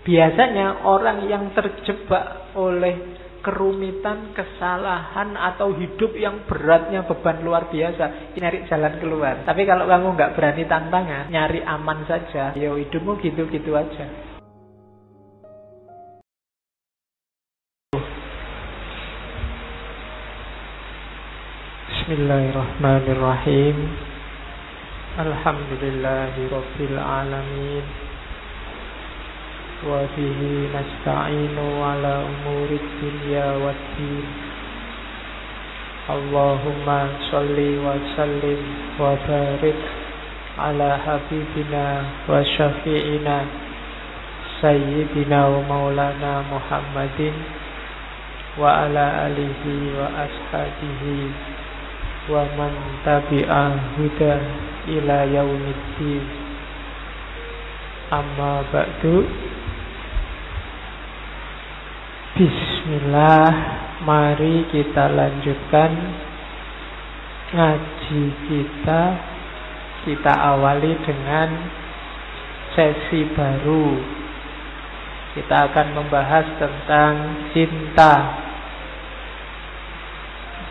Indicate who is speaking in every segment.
Speaker 1: Biasanya orang yang terjebak oleh kerumitan, kesalahan, atau hidup yang beratnya beban luar biasa, nyari jalan keluar. Tapi kalau kamu nggak berani tantangan, nyari aman saja, ya hidupmu gitu-gitu aja. Bismillahirrahmanirrahim. Alhamdulillahirabbil alamin. Wa bihi nasta'inu ala umurid dunya waddin. Allahumma sholli wa sallim wa barik ala habibina wa syafi'ina sayyidina wa maulana Muhammadin wa ala alihi wa ashabihi wa man tabi'a huda ila yaumiddin. Amma ba'du. Bismillah, mari kita lanjutkan ngaji kita. Kita awali dengan sesi baru. Kita akan membahas tentang cinta.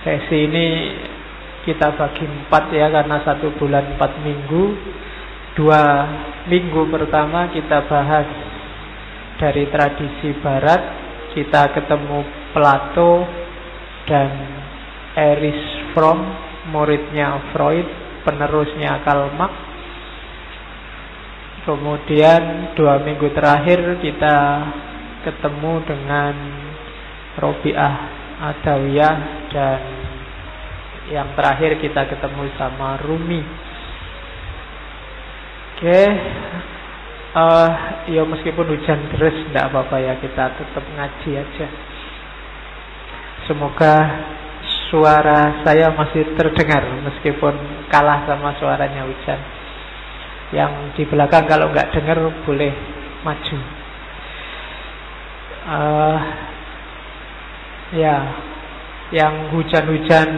Speaker 1: Sesi ini kita bagi 4 ya, karena 1 bulan 4 minggu. 2 minggu pertama kita bahas dari tradisi barat. Kita ketemu Plato dan Erich Fromm, muridnya Freud, penerusnya Karl Marx. Kemudian 2 minggu terakhir kita ketemu dengan Robiah Adawiyah, dan yang terakhir kita ketemu sama Rumi. Oke. Ya meskipun hujan deras tidak apa-apa ya, kita tetap ngaji aja. Semoga suara saya masih terdengar meskipun kalah sama suaranya hujan. Yang di belakang kalau nggak dengar boleh maju. Ya, yang hujan-hujan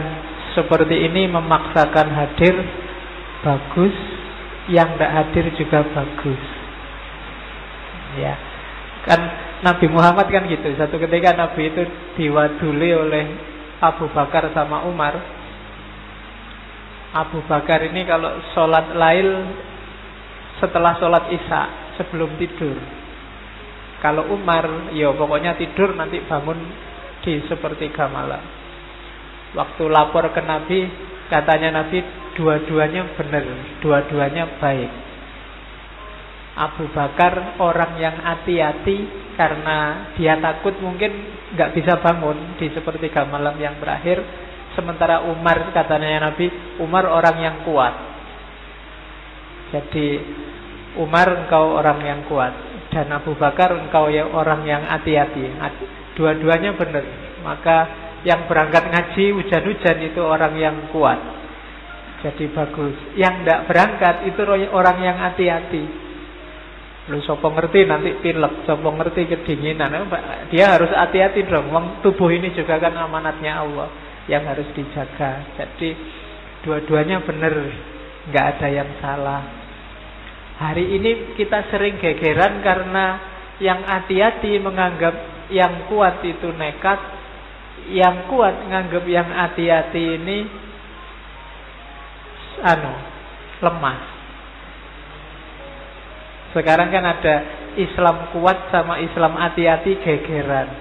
Speaker 1: seperti ini memaksakan hadir, bagus. Yang tidak hadir juga bagus. Ya, kan Nabi Muhammad kan gitu. Satu ketika Nabi itu diwaduli oleh Abu Bakar sama Umar. Abu Bakar ini kalau sholat lail setelah sholat isya, sebelum tidur. Kalau Umar, ya pokoknya tidur nanti bangun di sepertiga malam. Waktu lapor ke Nabi, katanya Nabi dua-duanya benar, dua-duanya baik. Abu Bakar orang yang hati-hati karena dia takut mungkin nggak bisa bangun di sepertiga malam yang terakhir. Sementara Umar, katanya Nabi, Umar orang yang kuat. Jadi Umar engkau orang yang kuat, dan Abu Bakar engkau ya orang yang hati-hati. Dua-duanya benar. Maka yang berangkat ngaji hujan-hujan itu orang yang kuat, jadi bagus. Yang tidak berangkat itu orang yang hati-hati. Lu sopo ngerti nanti pilek, sopo ngerti kedinginan. Dia harus hati-hati dong. Tubuh ini juga kan amanatnya Allah yang harus dijaga. Jadi dua-duanya benar, nggak ada yang salah. Hari ini kita sering gegeran karena yang hati-hati menganggap yang kuat itu nekat, yang kuat menganggap yang hati-hati ini lemah. Sekarang kan ada Islam kuat sama Islam hati-hati gegeran.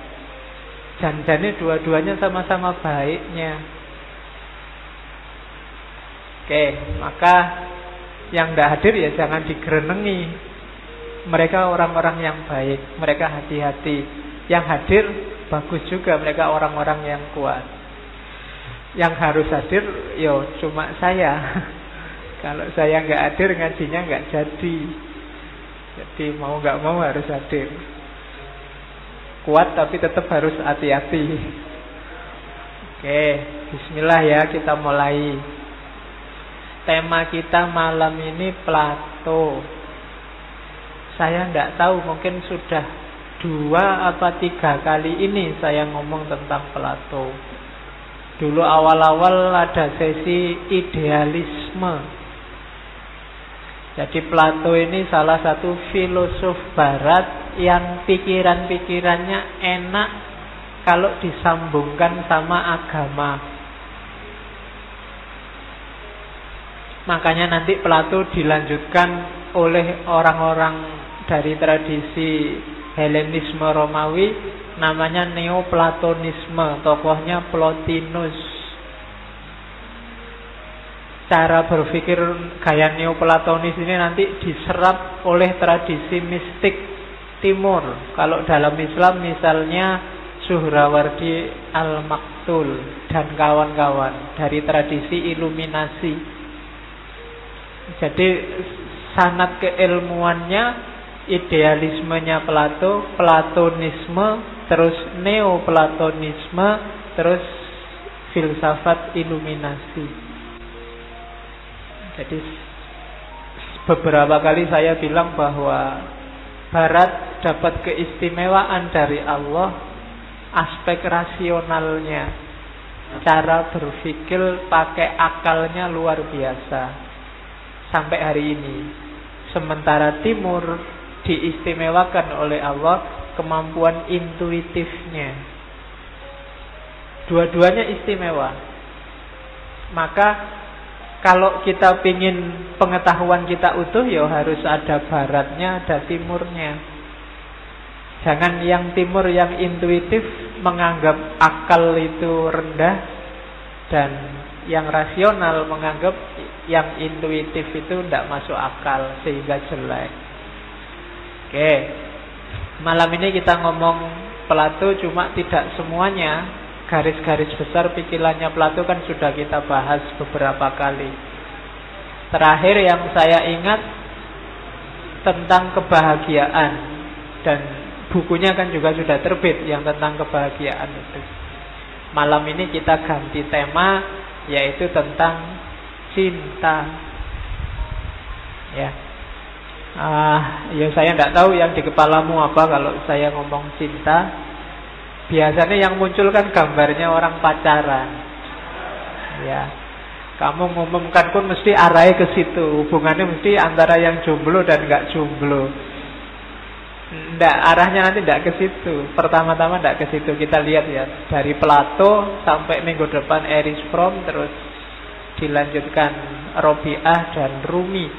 Speaker 1: Janjane dua-duanya sama-sama baiknya. Oke, maka yang tidak hadir ya jangan digerenengi. Mereka orang-orang yang baik, mereka hati-hati. Yang hadir bagus juga, mereka orang-orang yang kuat. Yang harus hadir yo cuma saya. Kalau saya nggak hadir ngajinya nggak jadi. Jadi mau nggak mau harus hadir. Kuat tapi tetap harus hati-hati. Oke, bismillah ya, kita mulai. Tema kita malam ini Plato. Saya tidak tahu, mungkin sudah 2 atau 3 kali ini saya ngomong tentang Plato. Dulu awal-awal ada sesi idealisme. Jadi Plato ini salah satu filosof barat yang pikiran-pikirannya enak kalau disambungkan sama agama. Makanya nanti Plato dilanjutkan oleh orang-orang dari tradisi Helenisme Romawi, namanya Neoplatonisme, tokohnya Plotinus. Cara berpikir gaya Neoplatonis ini nanti diserap oleh tradisi mistik Timur. Kalau dalam Islam misalnya Suhrawardi Al-Maktul dan kawan-kawan dari tradisi Iluminasi. Jadi sanad keilmuannya, idealismenya Plato, Platonisme, terus Neoplatonisme, terus filsafat Iluminasi. Jadi beberapa kali saya bilang bahwa Barat dapat keistimewaan dari Allah, aspek rasionalnya, cara berpikir pakai akalnya luar biasa sampai hari ini. Sementara Timur diistimewakan oleh Allah kemampuan intuitifnya. Dua-duanya istimewa. Maka kalau kita pingin pengetahuan kita utuh, ya harus ada baratnya, ada timurnya. Jangan yang timur yang intuitif menganggap akal itu rendah, dan yang rasional menganggap yang intuitif itu tidak masuk akal sehingga jelek. Oke, malam ini kita ngomong Plato, cuma tidak semuanya. Garis-garis besar pikirannya Plato kan sudah kita bahas beberapa kali. Terakhir yang saya ingat tentang kebahagiaan, dan bukunya kan juga sudah terbit yang tentang kebahagiaan itu. Malam ini kita ganti tema, yaitu tentang cinta. Ya, ya saya tidak tahu yang di kepalamu apa kalau saya ngomong cinta. Biasanya yang muncul kan gambarnya orang pacaran. Ya, kamu ngumumkan pun mesti arahnya ke situ. Hubungannya mesti antara yang jomblo dan nggak jomblo. Nggak, arahnya nanti nggak ke situ. Pertama-tama nggak ke situ. Kita lihat ya, dari Plato sampai minggu depan Erich Fromm, terus dilanjutkan Robiah dan Rumi.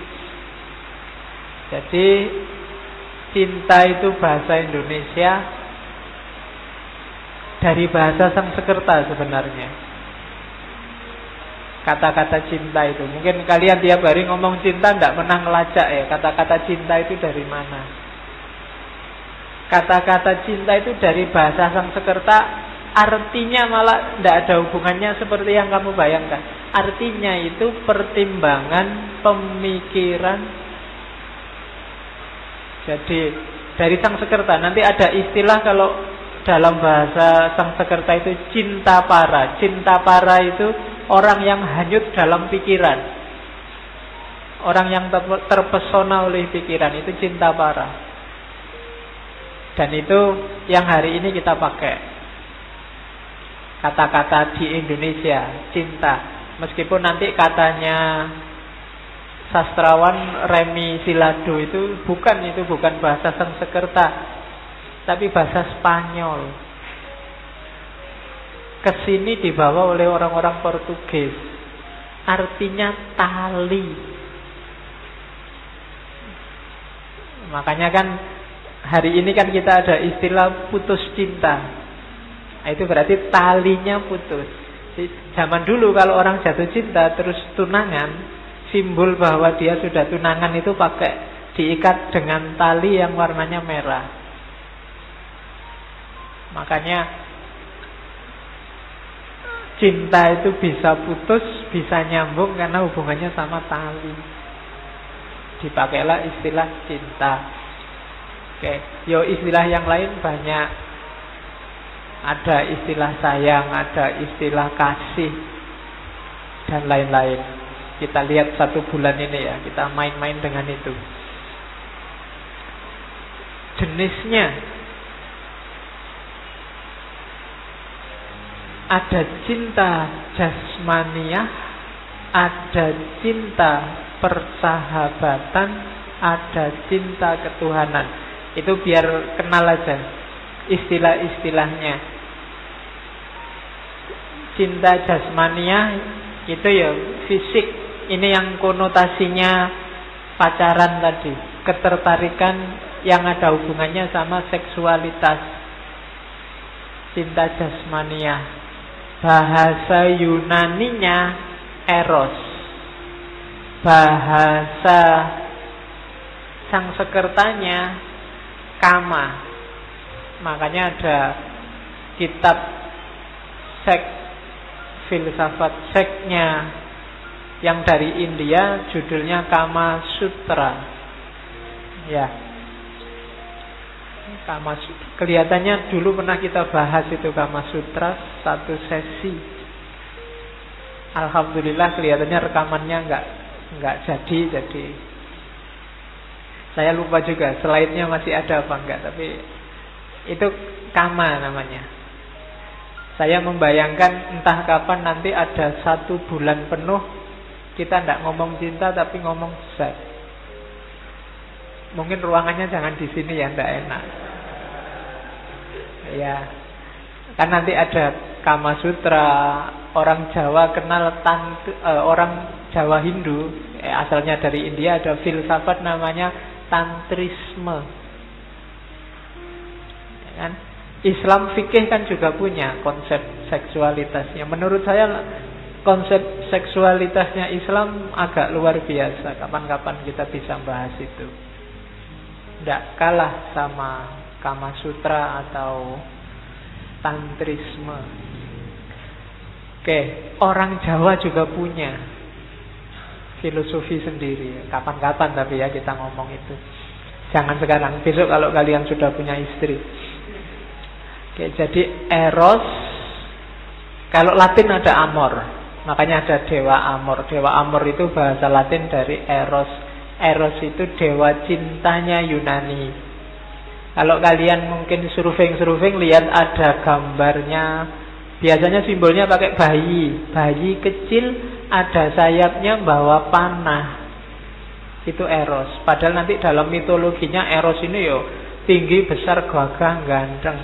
Speaker 1: Jadi cinta itu bahasa Indonesia dari bahasa Sanskerta sebenarnya. Kata-kata cinta itu, mungkin kalian tiap hari ngomong cinta tidak pernah ngelacak ya, kata-kata cinta itu dari mana. Kata-kata cinta itu dari bahasa Sanskerta, artinya malah tidak ada hubungannya seperti yang kamu bayangkan. Artinya itu pertimbangan, pemikiran. Jadi dari Sanskerta nanti ada istilah, kalau dalam bahasa Sanskerta itu cinta para. Cinta para itu orang yang hanyut dalam pikiran, orang yang terpesona oleh pikiran, itu cinta para. Dan itu yang hari ini kita pakai kata-kata di Indonesia, cinta. Meskipun nanti katanya sastrawan Remi Silado itu bukan bahasa Sanskerta, tapi bahasa Spanyol. Kesini dibawa oleh orang-orang Portugis. Artinya tali. Makanya kan hari ini kan kita ada istilah putus cinta. Nah, itu berarti talinya putus. Di zaman dulu kalau orang jatuh cinta terus tunangan, simbol bahwa dia sudah tunangan itu pakai diikat dengan tali yang warnanya merah. Makanya cinta itu bisa putus, bisa nyambung karena hubungannya sama tali. Dipakailah istilah cinta. Oke, yo istilah yang lain banyak. Ada istilah sayang, ada istilah kasih, dan lain-lain. Kita lihat 1 bulan ini ya, kita main-main dengan itu. Jenisnya ada cinta jasmaniah, ada cinta persahabatan, ada cinta ketuhanan. Itu biar kenal aja istilah-istilahnya. Cinta jasmaniah itu ya fisik. Ini yang konotasinya pacaran tadi, ketertarikan yang ada hubungannya sama seksualitas. Cinta jasmaniah. Bahasa Yunaninya eros. Bahasa Sangsekertanya kama. Makanya ada kitab seks, filsafat seksnya yang dari India, judulnya Kama Sutra. Ya, Kama Sutra. Kelihatannya dulu pernah kita bahas itu Kama Sutra satu sesi. Alhamdulillah kelihatannya rekamannya enggak jadi saya lupa juga slide-nya masih ada apa enggak, tapi itu Kama namanya. Saya membayangkan entah kapan nanti ada 1 bulan penuh kita tidak ngomong cinta tapi ngomong seks. Mungkin ruangannya jangan di sini ya, tidak enak. Ya, kan nanti ada Kama Sutra. Orang Jawa kenal orang Jawa Hindu, asalnya dari India, ada filsafat namanya tantrisme. Kan? Islam fikih kan juga punya konsep seksualitasnya. Menurut saya konsep seksualitasnya Islam agak luar biasa. Kapan-kapan kita bisa bahas itu. Tidak kalah sama Kama Sutra atau tantrisme. Oke, orang Jawa juga punya filosofi sendiri. Kapan-kapan tapi ya kita ngomong itu. Jangan sekarang, besok kalau kalian sudah punya istri. Oke, jadi eros, kalau Latin ada amor, makanya ada dewa amor. Dewa amor itu bahasa Latin dari eros. Eros itu dewa cintanya Yunani. Kalau kalian mungkin surfing lihat ada gambarnya, biasanya simbolnya pakai bayi. Bayi kecil ada sayapnya bawa panah. Itu eros. Padahal nanti dalam mitologinya eros ini yo tinggi, besar, gagah, ganteng.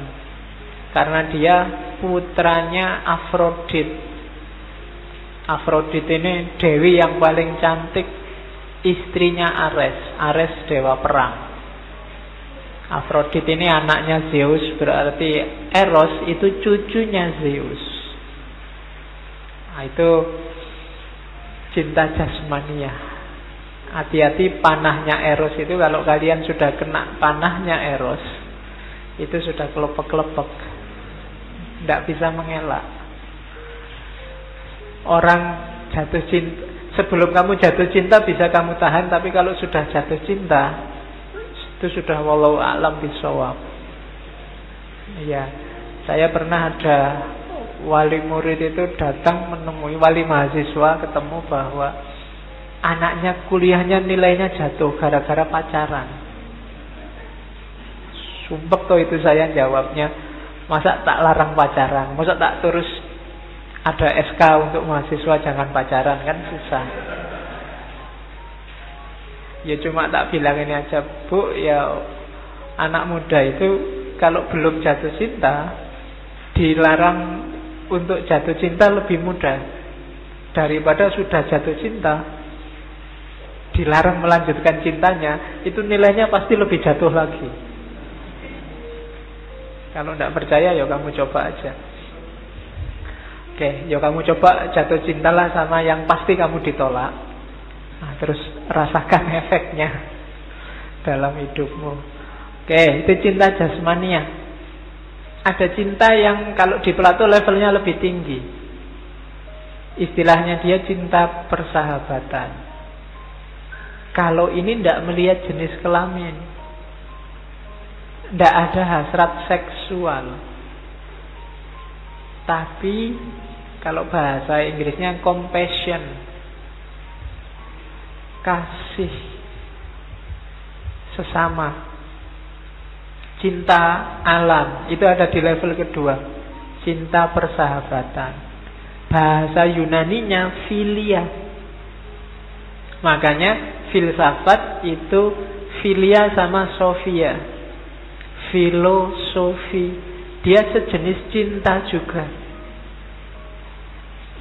Speaker 1: Karena dia putranya Afrodit. Afrodit ini dewi yang paling cantik, istrinya Ares. Ares dewa perang. Afrodit ini anaknya Zeus, berarti Eros itu cucunya Zeus. Nah, itu cinta jasmania. Hati-hati panahnya Eros itu, kalau kalian sudah kena panahnya Eros, itu sudah kelepek-kelepek. Tidak bisa mengelak. Orang jatuh cinta, sebelum kamu jatuh cinta bisa kamu tahan, tapi kalau sudah jatuh cinta, itu sudah wallahu a'lam bishawab. Ya, saya pernah ada wali murid itu datang menemui wali mahasiswa, ketemu bahwa anaknya kuliahnya nilainya jatuh gara-gara pacaran. Sumpek tuh itu saya jawabnya. Masa tak larang pacaran? Masa tak terus ada SK untuk mahasiswa jangan pacaran? Kan susah. Ya cuma tak bilang ini aja, Bu, ya anak muda itu kalau belum jatuh cinta dilarang untuk jatuh cinta lebih mudah daripada sudah jatuh cinta dilarang melanjutkan cintanya, itu nilainya pasti lebih jatuh lagi. Kalau tidak percaya, ya kamu coba aja. Oke, ya kamu coba jatuh cintalah sama yang pasti kamu ditolak. Nah, terus rasakan efeknya dalam hidupmu. Oke, itu cinta jasmania. Ada cinta yang kalau di Plato levelnya lebih tinggi. Istilahnya dia cinta persahabatan. Kalau ini tidak melihat jenis kelamin, tidak ada hasrat seksual. Tapi kalau bahasa Inggrisnya compassion, kasih sesama, cinta alam. Itu ada di level kedua, cinta persahabatan. Bahasa Yunaninya philia. Makanya filsafat itu philia sama sophia. filosofi. Dia sejenis cinta juga.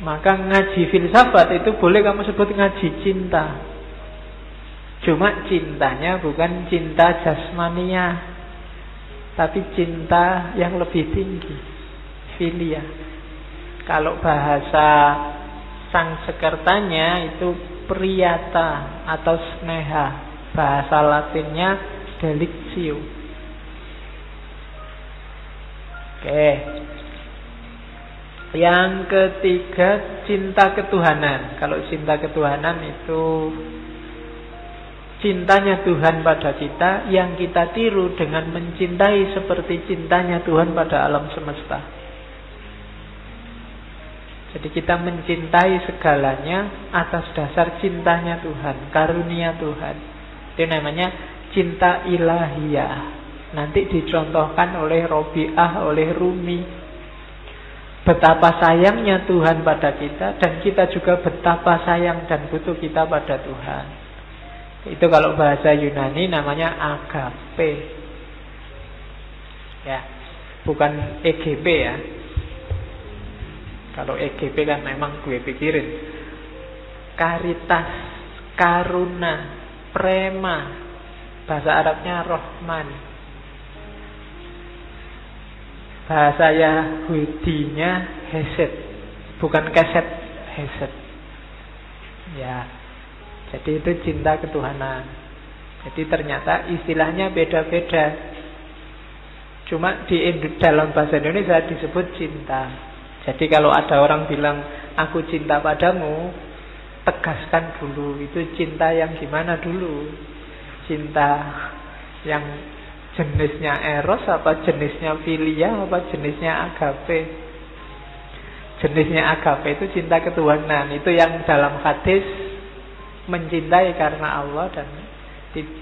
Speaker 1: Maka ngaji filsafat itu boleh kamu sebut ngaji cinta. Cuma cintanya bukan cinta jasmania, tapi cinta yang lebih tinggi, filia. Kalau bahasa Sanskertanya itu priyata atau sneha. Bahasa Latinnya delictio. Oke. Yang ketiga, cinta ketuhanan. Kalau cinta ketuhanan itu cintanya Tuhan pada kita yang kita tiru dengan mencintai seperti cintanya Tuhan pada alam semesta. Jadi kita mencintai segalanya atas dasar cintanya Tuhan, karunia Tuhan. Itu namanya cinta ilahiyah. Nanti dicontohkan oleh Robi'ah, oleh Rumi. Betapa sayangnya Tuhan pada kita, dan kita juga betapa sayang dan butuh kita pada Tuhan. Itu kalau bahasa Yunani namanya agape. Ya, bukan EGP ya. Kalau EGP kan memang gue pikirin. Karitas, karuna, prema. Bahasa Arabnya Rahman. Bahasa Yahudinya Hesed, bukan keset, Hesed. Ya, jadi itu cinta ketuhanan. Jadi ternyata istilahnya beda-beda. Cuma dalam bahasa Indonesia disebut cinta. Jadi kalau ada orang bilang aku cinta padamu, tegaskan dulu itu cinta yang gimana dulu. Cinta yang jenisnya eros, apa jenisnya filia, apa jenisnya agape. Jenisnya agape itu cinta ketuhanan. Itu yang dalam hadis mencintai karena Allah dan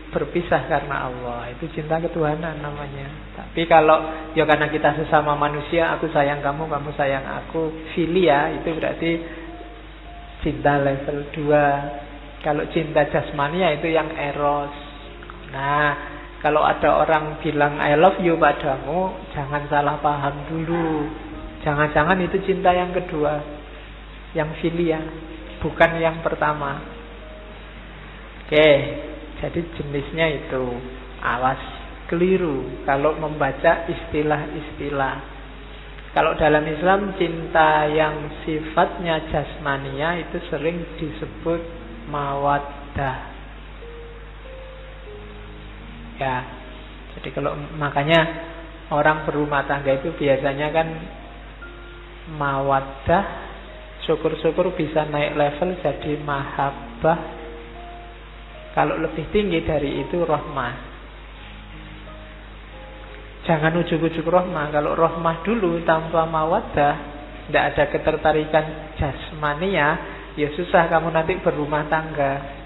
Speaker 1: berpisah karena Allah. Itu cinta ketuhanan namanya. Tapi kalau ya karena kita sesama manusia, aku sayang kamu, kamu sayang aku, filia, itu berarti cinta level 2. Kalau cinta jasmania itu yang eros. Nah, kalau ada orang bilang I love you padamu, jangan salah paham dulu. Jangan-jangan itu cinta yang kedua, yang filia, bukan yang pertama. Oke, jadi jenisnya itu. Awas keliru kalau membaca istilah-istilah. Kalau dalam Islam cinta yang sifatnya jasmania itu sering disebut mawaddah. Ya, jadi kalau makanya orang berumah tangga itu biasanya kan mawaddah, syukur-syukur bisa naik level jadi mahabbah. Kalau lebih tinggi dari itu rahmah. Jangan ujuk-ujuk rahmah. Kalau rahmah dulu tanpa mawaddah, tidak ada ketertarikan jasmania, ya susah kamu nanti berumah tangga.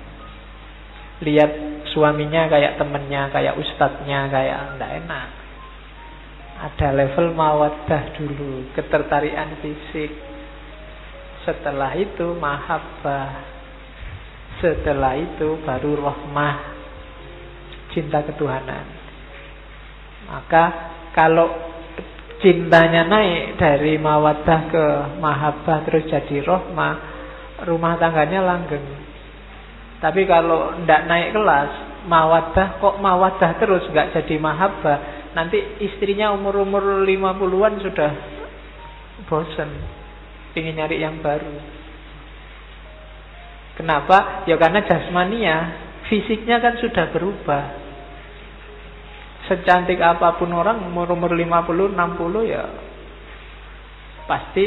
Speaker 1: Lihat suaminya kayak temennya, kayak ustadznya, kayak enggak enak. Ada level mawaddah dulu, ketertarikan fisik. Setelah itu mahabbah. Setelah itu baru rahmah, cinta ketuhanan. Maka kalau cintanya naik dari mawaddah ke mahabbah terus jadi rahmah, rumah tangganya langgeng. Tapi kalau tidak naik kelas, mawaddah kok mawaddah terus nggak jadi mahabbah, nanti istrinya umur-umur 50-an sudah bosan, ingin nyari yang baru. Kenapa? Ya karena jasmania, fisiknya kan sudah berubah. Secantik apapun orang umur-umur 50, 60 ya pasti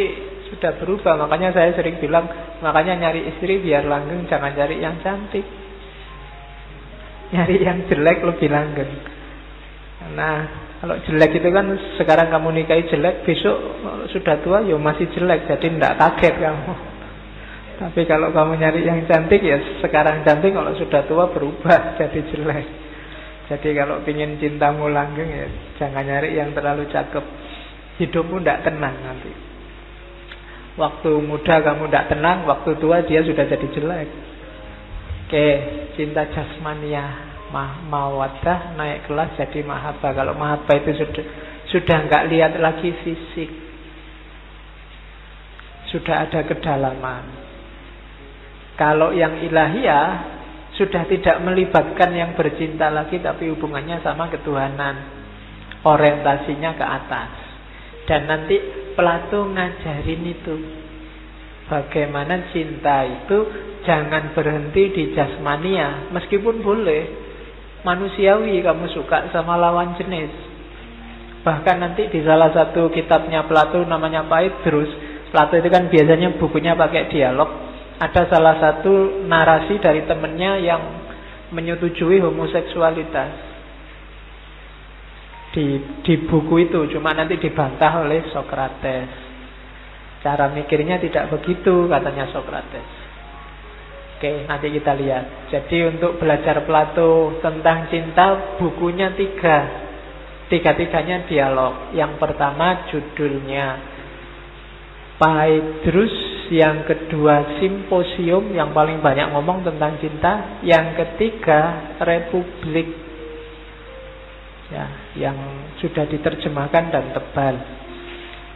Speaker 1: sudah berubah. Makanya saya sering bilang, makanya nyari istri biar langgeng, jangan cari yang cantik. Nyari yang jelek lebih langgeng. Nah, kalau jelek itu kan sekarang kamu nikahi jelek, besok sudah tua ya masih jelek, jadi tidak kaget kamu. Tapi kalau kamu nyari yang cantik, ya sekarang cantik, kalau sudah tua berubah jadi jelek. Jadi kalau ingin cintamu langgeng, ya jangan nyari yang terlalu cakep. Hidupmu tidak tenang nanti. Waktu muda kamu tidak tenang, waktu tua dia sudah jadi jelek. Oke, cinta jasmania, mawaddah naik kelas jadi mahabbah. Kalau mahabbah itu sudah nggak lihat lagi fisik, sudah ada kedalaman. Kalau yang ilahiyah sudah tidak melibatkan yang bercinta lagi, tapi hubungannya sama ketuhanan, orientasinya ke atas. Dan nanti Plato ngajarin itu, bagaimana cinta itu jangan berhenti di jasmania. Meskipun boleh manusiawi kamu suka sama lawan jenis. Bahkan nanti di salah satu kitabnya Plato namanya Phaedrus, Plato itu kan biasanya bukunya pakai dialog. Ada salah satu narasi dari temennya yang menyetujui homoseksualitas di buku itu, cuma nanti dibantah oleh Socrates. Cara mikirnya tidak begitu, katanya Socrates. Oke, nanti kita lihat. Jadi untuk belajar Plato tentang cinta, bukunya tiga-tiganya dialog. Yang pertama judulnya Phaedrus, yang kedua Simposium, yang paling banyak ngomong tentang cinta, yang ketiga Republik, ya, yang sudah diterjemahkan dan tebal.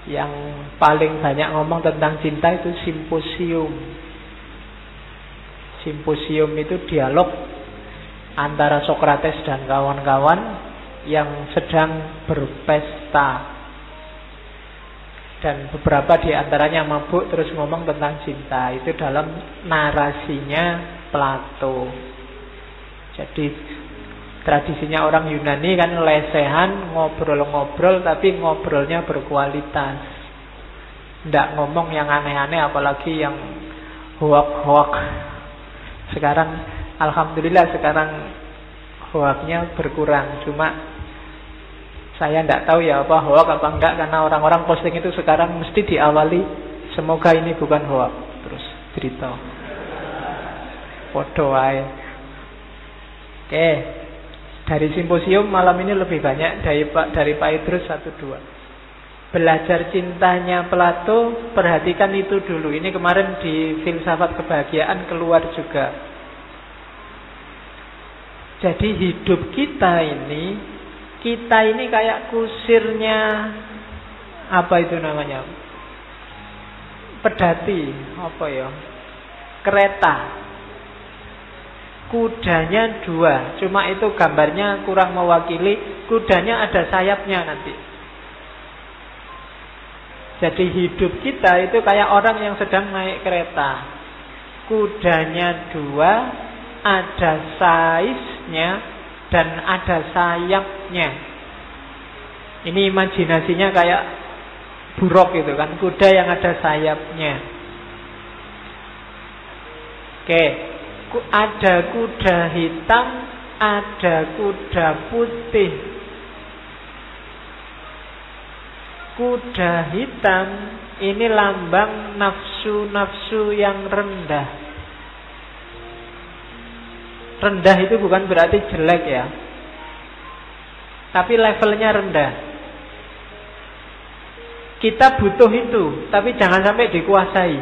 Speaker 1: Yang paling banyak ngomong tentang cinta itu Simposium. Simposium itu dialog antara Socrates dan kawan-kawan yang sedang berpesta. Dan beberapa di antaranya mabuk terus ngomong tentang cinta. Itu dalam narasinya Plato. Jadi tradisinya orang Yunani kan lesehan, ngobrol-ngobrol, tapi ngobrolnya berkualitas. Tidak ngomong yang aneh-aneh, apalagi yang hoak-hoak. Sekarang alhamdulillah sekarang hoaknya berkurang. Cuma saya tidak tahu ya apa hoak apa enggak, karena orang-orang posting itu sekarang mesti diawali semoga ini bukan hoak, terus cerita podo wae. Oke, dari Simposium malam ini lebih banyak dari Phaedrus 1-2. Belajar cintanya Plato, perhatikan itu dulu. Ini kemarin di Filsafat Kebahagiaan keluar juga. Jadi hidup kita ini kayak kusirnya, apa itu namanya, pedati, apa ya, kereta. Kudanya 2, cuma itu gambarnya kurang mewakili. Kudanya ada sayapnya nanti. Jadi hidup kita itu kayak orang yang sedang naik kereta. Kudanya 2, ada saisnya dan ada sayapnya. Ini imajinasinya kayak buruk gitu kan, kuda yang ada sayapnya. Oke, ada kuda hitam, ada kuda putih. Kuda hitam ini lambang nafsu-nafsu yang rendah. Rendah itu bukan berarti jelek ya, tapi levelnya rendah. Kita butuh itu, tapi jangan sampai dikuasai.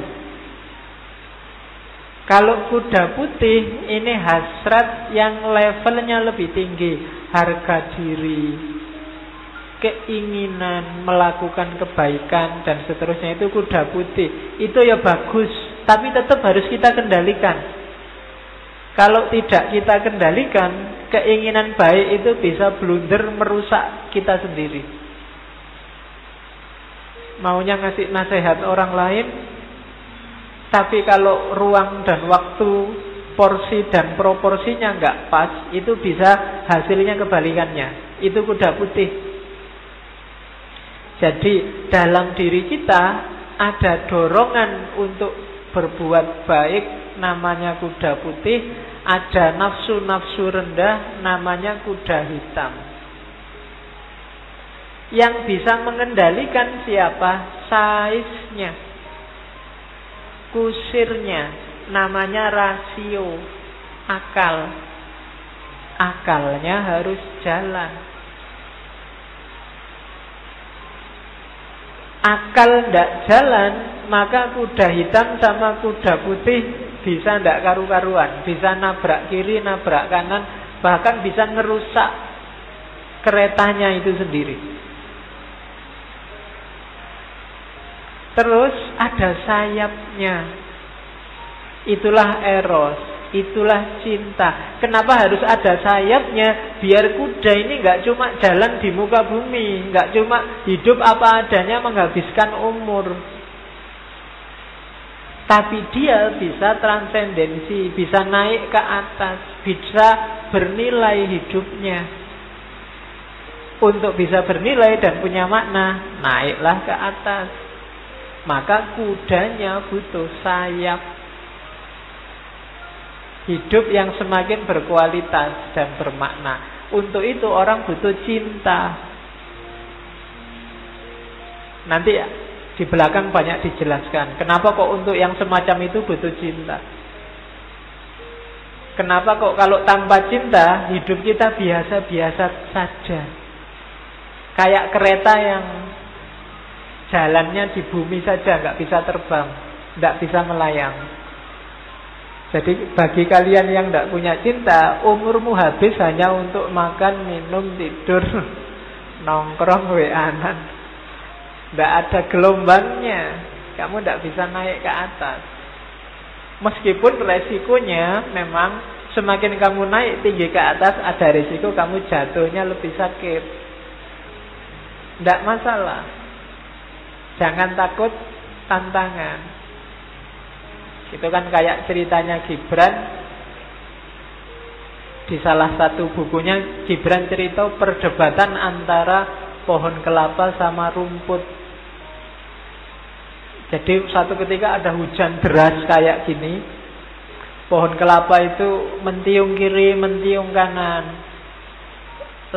Speaker 1: Kalau kuda putih ini hasrat yang levelnya lebih tinggi, harga diri, keinginan melakukan kebaikan dan seterusnya, itu kuda putih. Itu ya bagus, tapi tetap harus kita kendalikan. Kalau tidak kita kendalikan, keinginan baik itu bisa blunder, merusak kita sendiri. Maunya ngasih nasihat orang lain, tapi kalau ruang dan waktu, porsi dan proporsinya nggak pas, itu bisa hasilnya kebalikannya. Itu kuda putih. Jadi dalam diri kita ada dorongan untuk berbuat baik, namanya kuda putih. Ada nafsu-nafsu rendah, namanya kuda hitam. Yang bisa mengendalikan siapa? Saiznya, kusirnya, namanya rasio, akal. Akalnya harus jalan. Akal tidak jalan, maka kuda hitam sama kuda putih bisa tidak karu-karuan. Bisa nabrak kiri, nabrak kanan, bahkan bisa ngerusak keretanya itu sendiri. Terus ada sayapnya. Itulah eros, itulah cinta. Kenapa harus ada sayapnya? Biar kuda ini gak cuma jalan di muka bumi, gak cuma hidup apa adanya menghabiskan umur, tapi dia bisa transendensi, bisa naik ke atas, bisa bernilai hidupnya. Untuk bisa bernilai dan punya makna, naiklah ke atas. Maka kudanya butuh sayap. Hidup yang semakin berkualitas dan bermakna. Untuk itu orang butuh cinta. Nanti di belakang banyak dijelaskan kenapa kok untuk yang semacam itu butuh cinta. Kenapa kok kalau tanpa cinta hidup kita biasa-biasa saja, kayak kereta yang jalannya di bumi saja, nggak bisa terbang, nggak bisa melayang. Jadi bagi kalian yang nggak punya cinta, umurmu habis hanya untuk makan, minum, tidur, nongkrong, weanan. Nggak ada gelombangnya, kamu nggak bisa naik ke atas. Meskipun resikonya memang semakin kamu naik tinggi ke atas, ada resiko kamu jatuhnya lebih sakit. Nggak masalah. Jangan takut tantangan. Itu kan kayak ceritanya Gibran. Di salah satu bukunya Gibran cerita perdebatan antara pohon kelapa sama rumput. Jadi satu ketika ada hujan deras kayak gini, pohon kelapa itu mentiung kiri, mentiung kanan.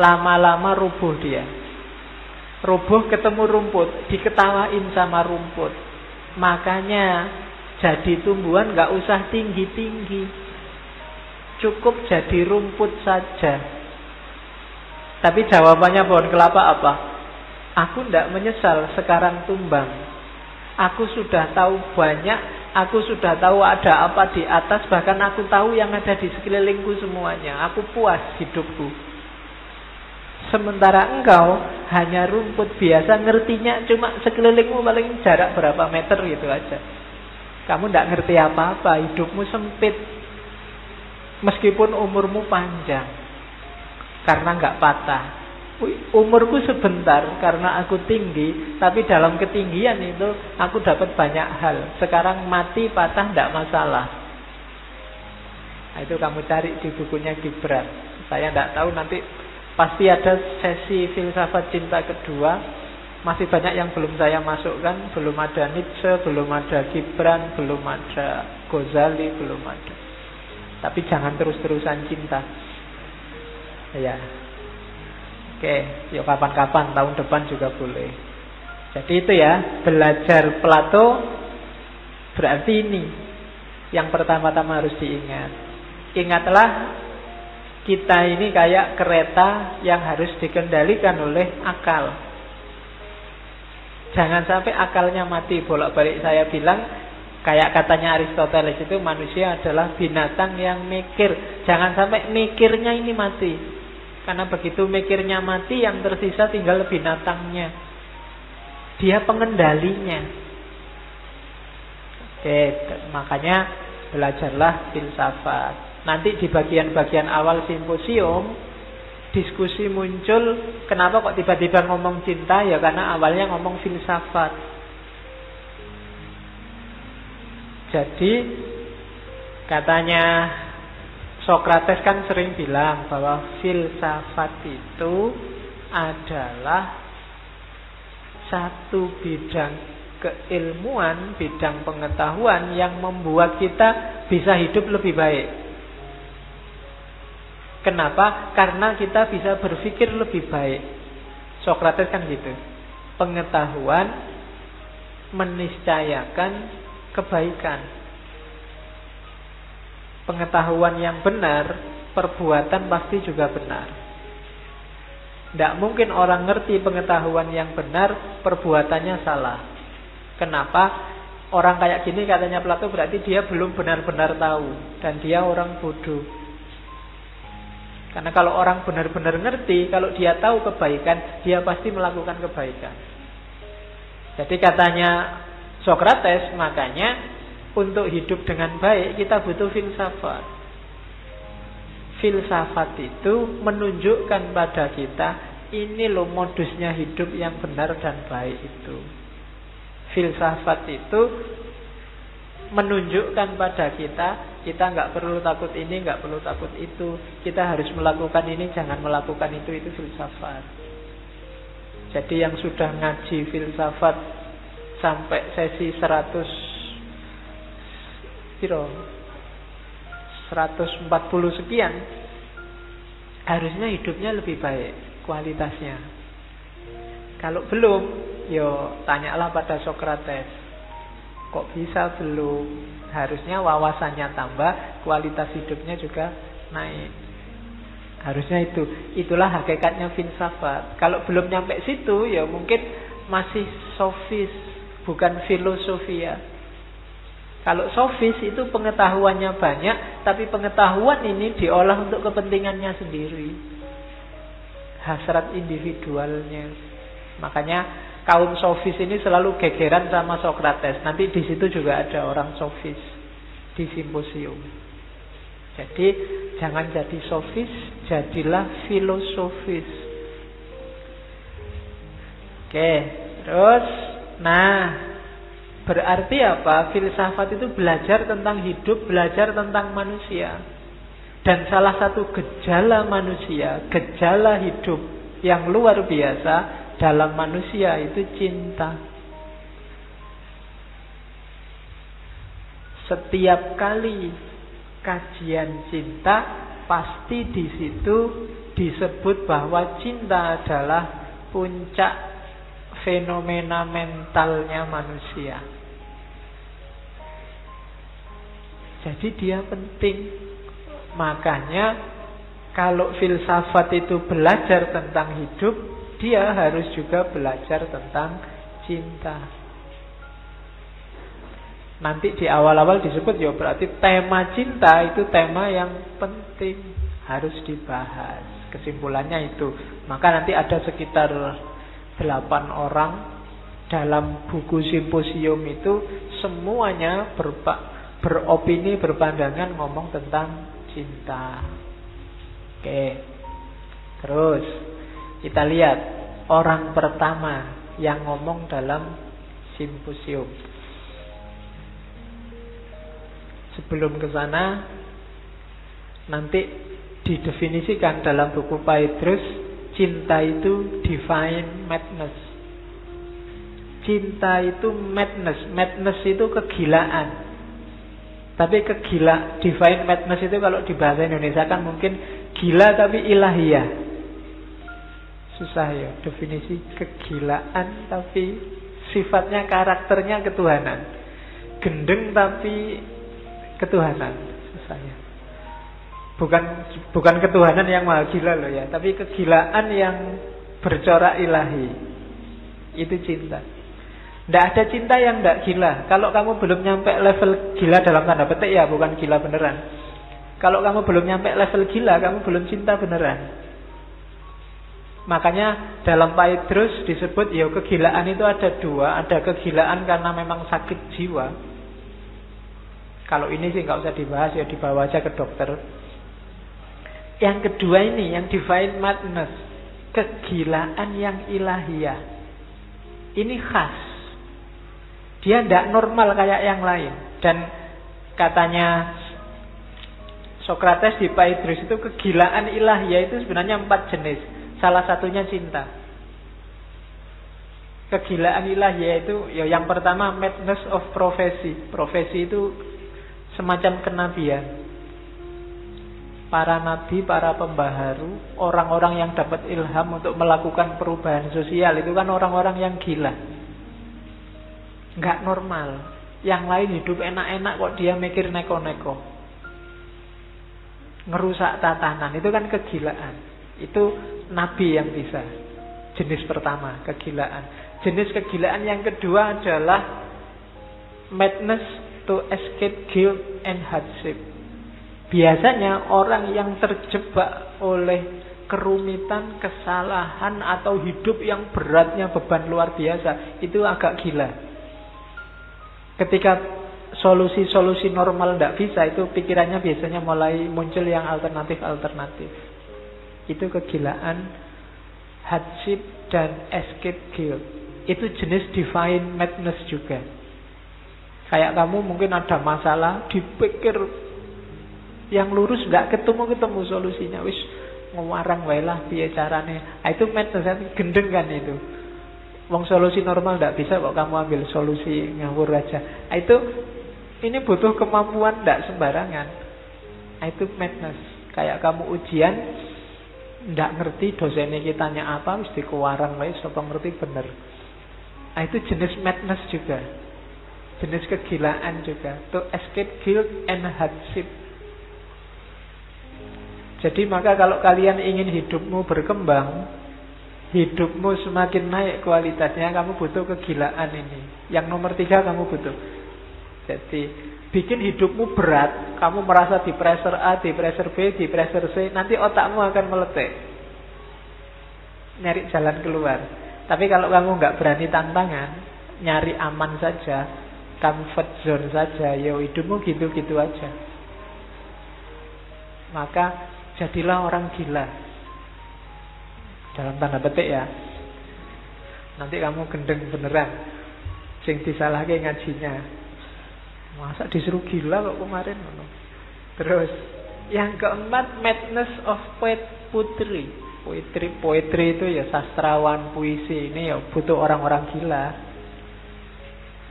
Speaker 1: Lama-lama rubuh dia. Rubuh ketemu rumput, diketawain sama rumput. Makanya jadi tumbuhan gak usah tinggi-tinggi, cukup jadi rumput saja. Tapi jawabannya pohon kelapa apa? Aku ndak menyesal sekarang tumbang. Aku sudah tahu banyak, aku sudah tahu ada apa di atas, bahkan aku tahu yang ada di sekelilingku semuanya. Aku puas hidupku. Sementara engkau hanya rumput biasa, ngertinya cuma sekelilingmu paling jarak berapa meter gitu aja. Kamu ndak ngerti apa-apa, hidupmu sempit. Meskipun umurmu panjang, karena nggak patah. Umurku sebentar karena aku tinggi, tapi dalam ketinggian itu aku dapat banyak hal. Sekarang mati patah ndak masalah. Nah, itu kamu cari di bukunya Gibran. Saya ndak tahu, nanti pasti ada sesi filsafat cinta kedua. Masih banyak yang belum saya masukkan. Belum ada Nietzsche, belum ada Gibran, belum ada Ghazali, belum ada. Tapi jangan terus-terusan cinta. Ya. Oke, yuk kapan-kapan, tahun depan juga boleh. Jadi itu ya, belajar Plato berarti ini yang pertama-tama harus diingat. Ingatlah, kita ini kayak kereta yang harus dikendalikan oleh akal. Jangan sampai akalnya mati. Bolak-balik saya bilang, kayak katanya Aristoteles itu, manusia adalah binatang yang mikir. Jangan sampai mikirnya ini mati. Karena begitu mikirnya mati, yang tersisa tinggal binatangnya. Dia pengendalinya. Oke, makanya belajarlah filsafat. Nanti di bagian-bagian awal simposium, diskusi muncul, kenapa kok tiba-tiba ngomong cinta? Ya karena awalnya ngomong filsafat. Jadi katanya Sokrates kan sering bilang bahwa filsafat itu adalah satu bidang keilmuan, bidang pengetahuan yang membuat kita bisa hidup lebih baik. Kenapa? Karena kita bisa berpikir lebih baik. Sokrates kan gitu. Pengetahuan meniscayakan kebaikan. Pengetahuan yang benar, perbuatan pasti juga benar. Tidak mungkin orang ngerti pengetahuan yang benar, perbuatannya salah. Kenapa? Orang kayak gini katanya Plato berarti dia belum benar-benar tahu, dan dia orang bodoh. Karena kalau orang benar-benar ngerti, kalau dia tahu kebaikan, dia pasti melakukan kebaikan. Jadi katanya Sokrates, makanya untuk hidup dengan baik kita butuh filsafat. Filsafat itu menunjukkan pada kita, ini loh modusnya hidup yang benar dan baik itu. Filsafat itu menunjukkan pada kita nggak perlu takut ini, nggak perlu takut itu. Kita harus melakukan ini, jangan melakukan itu filsafat. Jadi yang sudah ngaji filsafat sampai sesi 140 sekian, harusnya hidupnya lebih baik kualitasnya. Kalau belum, yo tanyalah pada Sokrates. Kok bisa belum? Harusnya wawasannya tambah, kualitas hidupnya juga naik. Harusnya itu. Itulah hakikatnya filsafat. Kalau belum nyampe situ, ya mungkin masih sofis, bukan filosofia. Kalau sofis itu pengetahuannya banyak, tapi pengetahuan ini diolah untuk kepentingannya sendiri. Hasrat individualnya. Makanya kaum sofis ini selalu gegeran sama Sokrates. Nanti di situ juga ada orang sofis di simposium. Jadi jangan jadi sofis, jadilah filosofis. Oke, terus berarti apa? Filsafat itu belajar tentang hidup, belajar tentang manusia. Dan salah satu gejala manusia, gejala hidup yang luar biasa dalam manusia itu cinta. Setiap kali kajian cinta, pasti di situ disebut bahwa cinta adalah puncak fenomena mentalnya manusia. Jadi dia penting. Makanya kalau filsafat itu belajar tentang hidup, dia harus juga belajar tentang cinta. Nanti di awal-awal disebut, ya berarti tema cinta itu tema yang penting, harus dibahas. Kesimpulannya itu. Maka nanti ada sekitar 8 orang dalam buku simposium itu, semuanya beropini, berpandangan ngomong tentang cinta. Oke. Terus kita lihat orang pertama yang ngomong dalam simposium. Sebelum ke sana, nanti didefinisikan dalam buku Petrus, cinta itu divine madness. Cinta itu madness. Madness itu kegilaan. Tapi divine madness itu kalau di bahasa Indonesia kan mungkin gila tapi ilahiyah. Susah ya definisi kegilaan tapi sifatnya, karakternya ketuhanan. Gendeng tapi ketuhanan. Susahnya. Bukan ketuhanan yang maha gila loh ya, tapi kegilaan yang bercorak ilahi. Itu cinta. Tidak ada cinta yang tidak gila. Kalau kamu belum nyampe level gila dalam tanda petik, ya bukan gila beneran. Kalau kamu belum nyampe level gila, kamu belum cinta beneran. Makanya dalam Petrus disebut, ya kegilaan itu ada 2. Ada kegilaan karena memang sakit jiwa. Kalau ini sih nggak usah dibahas, ya dibawa aja ke dokter. Yang kedua ini, yang divine madness, kegilaan yang ilahiyah. Ini khas. Dia tidak normal kayak yang lain. Dan katanya Sokrates di Petrus itu, kegilaan ilahiyah itu sebenarnya 4 jenis. Salah satunya cinta. Kegilaan ilahiyah itu, ya yang pertama madness of prophecy. Profesi itu semacam kenabian. Para nabi, para pembaharu, orang-orang yang dapat ilham untuk melakukan perubahan sosial, itu kan orang-orang yang gila. Nggak normal. Yang lain hidup enak-enak kok dia mikir neko-neko, ngerusak tatanan. Itu kan kegilaan. Itu nabi yang bisa. Jenis pertama, kegilaan. Jenis kegilaan yang kedua adalah madness to escape guilt and hardship. Biasanya orang yang terjebak oleh kerumitan, kesalahan, atau hidup yang beratnya beban luar biasa, itu agak gila. Ketika solusi-solusi normal tidak bisa, itu pikirannya biasanya mulai muncul yang alternatif-alternatif. Itu kegilaan, hardship, dan escape guilt. Itu jenis divine madness juga. Kayak kamu mungkin ada masalah, dipikir yang lurus, nggak ketemu solusinya. Wis ngewarang wae lah piye carane. Itu madness, gendeng kan itu. Wong solusi normal nggak bisa kok kamu ambil solusi ngawur aja. Ini butuh kemampuan, tidak sembarangan. Itu madness. Kayak kamu ujian, tidak ngerti dosennya kita tanya apa, mesti kewarang wae, sapa ngerti bener. Itu jenis madness juga, jenis kegilaan juga. To escape guilt and hardship. Jadi maka kalau kalian ingin hidupmu berkembang, hidupmu semakin naik kualitasnya, kamu butuh kegilaan ini. Yang nomor 3 kamu butuh. Jadi bikin hidupmu berat, kamu merasa di pressure A, di pressure B, di pressure C, nanti otakmu akan meletek, nyari jalan keluar. Tapi kalau kamu nggak berani tantangan, nyari aman saja, comfort zone saja, ya hidupmu gitu-gitu aja, maka jadilah orang gila. Dalam tanda petik ya. Nanti kamu gendeng beneran, sing disalahke ngajinya. Masa disuruh gila kok kemarin. Terus yang keempat, madness of poetry. Poetry itu ya sastrawan, puisi. Ini ya butuh orang-orang gila.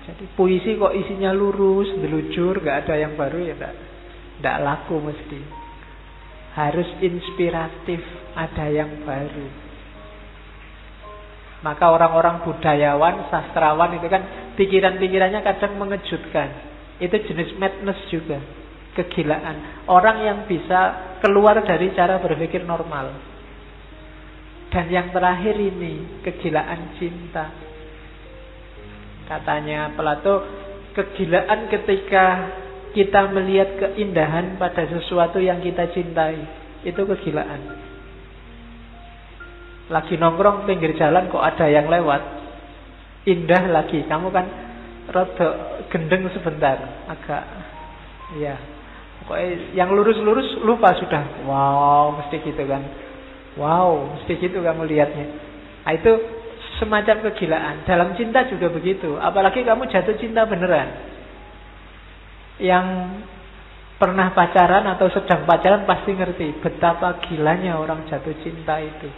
Speaker 1: Jadi puisi kok isinya lurus, delujur, gak ada yang baru ya gak laku mesti. Harus inspiratif, ada yang baru. Maka orang-orang budayawan, sastrawan itu kan pikiran-pikirannya kadang mengejutkan. Itu jenis madness juga, kegilaan. Orang yang bisa keluar dari cara berpikir normal. Dan yang terakhir ini, kegilaan cinta. Katanya Plato, kegilaan ketika kita melihat keindahan pada sesuatu yang kita cintai, itu kegilaan. Lagi nongkrong pinggir jalan kok ada yang lewat, indah lagi, kamu kan rada gendeng sebentar, agak ya. Pokoknya yang lurus-lurus lupa sudah. Wow, mesti gitu kan. Wow, mesti gitu kamu lihatnya. Itu semacam kegilaan. Dalam cinta juga begitu. Apalagi kamu jatuh cinta beneran. Yang pernah pacaran atau sedang pacaran pasti ngerti betapa gilanya orang jatuh cinta itu.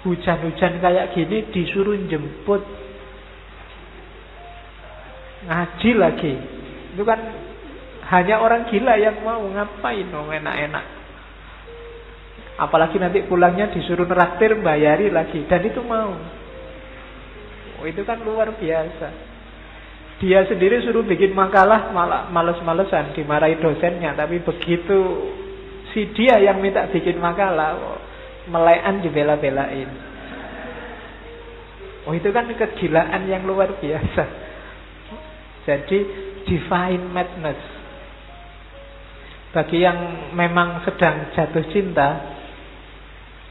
Speaker 1: Hujan-hujan kayak gini disuruh jemput, ngaji lagi. Itu kan hanya orang gila yang mau. Ngapain dong enak-enak. Apalagi nanti pulangnya disuruh neraktir, bayari lagi. Dan itu mau. Itu kan luar biasa. Dia sendiri suruh bikin makalah, malah males-malesan, dimarahi dosennya. Tapi begitu si dia yang minta bikin makalah, melekan dibela-belain. Itu kan kegilaan yang luar biasa. Jadi divine madness. Bagi yang memang sedang jatuh cinta,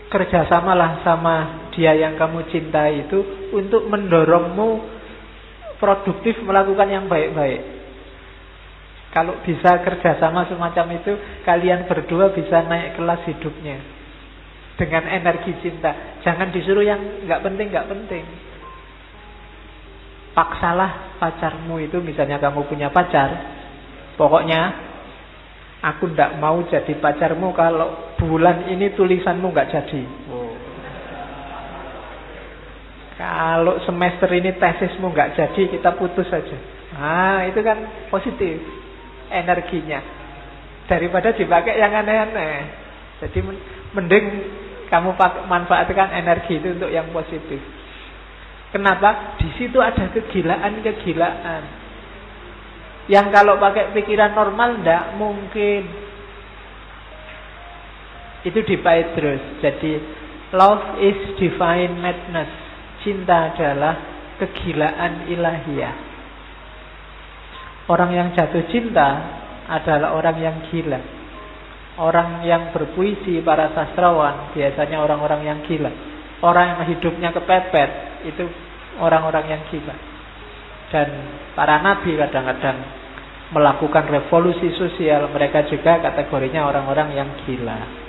Speaker 1: kerjasamalah sama dia yang kamu cintai itu untuk mendorongmu produktif melakukan yang baik-baik. Kalau bisa kerjasama semacam itu, kalian berdua bisa naik kelas hidupnya dengan energi cinta. Jangan disuruh yang nggak penting. Paksalah pacarmu itu, misalnya kamu punya pacar, pokoknya aku ndak mau jadi pacarmu kalau bulan ini tulisanmu nggak jadi. Kalau semester ini tesismu nggak jadi, kita putus saja. Itu kan positif energinya, daripada dipakai yang aneh-aneh. Jadi mending kamu manfaatkan energi itu untuk yang positif. Kenapa? Di situ ada kegilaan-kegilaan yang kalau pakai pikiran normal ndak mungkin. Itu di Petrus. Jadi love is divine madness. Cinta adalah kegilaan ilahiyah. Orang yang jatuh cinta adalah orang yang gila. Orang yang berpuisi, para sastrawan, biasanya orang-orang yang gila. Orang yang hidupnya kepepet, itu orang-orang yang gila. Dan para nabi kadang-kadang melakukan revolusi sosial, mereka juga kategorinya orang-orang yang gila.